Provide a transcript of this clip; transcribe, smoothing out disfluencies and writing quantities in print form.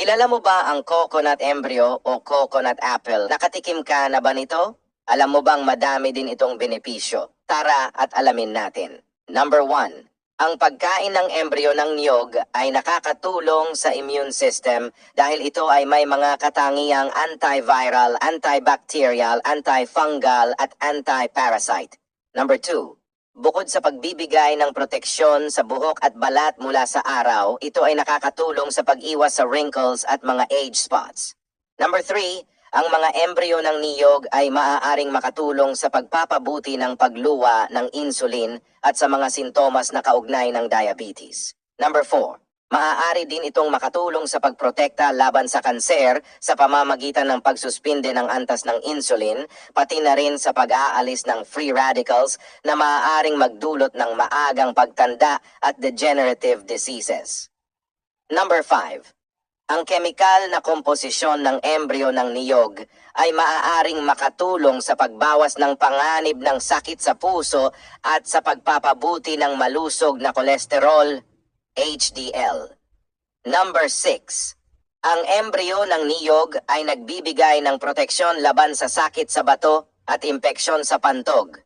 Kilala mo ba ang coconut embryo o coconut apple? Nakatikim ka na ba nito? Alam mo bang madami din itong benepisyo? Tara at alamin natin. Number 1. Ang pagkain ng embryo ng niyog ay nakakatulong sa immune system dahil ito ay may mga katangiang antiviral, antibacterial, antifungal at anti-parasite. Number 2. Bukod sa pagbibigay ng proteksyon sa buhok at balat mula sa araw, ito ay nakakatulong sa pag-iwas sa wrinkles at mga age spots. Number 3, ang mga embryo ng niyog ay maaaring makatulong sa pagpapabuti ng pagluwa ng insulin at sa mga sintomas na kaugnay ng diabetes. Number 4, maaari din itong makatulong sa pagprotekta laban sa kanser sa pamamagitan ng pagsuspinde ng antas ng insulin, pati na rin sa pag-aalis ng free radicals na maaaring magdulot ng maagang pagtanda at degenerative diseases. Number 5. Ang kemikal na komposisyon ng embryo ng niyog ay maaaring makatulong sa pagbawas ng panganib ng sakit sa puso at sa pagpapabuti ng malusog na kolesterol, HDL. Number 6. Ang embryo ng niyog ay nagbibigay ng proteksyon laban sa sakit sa bato at impeksyon sa pantog.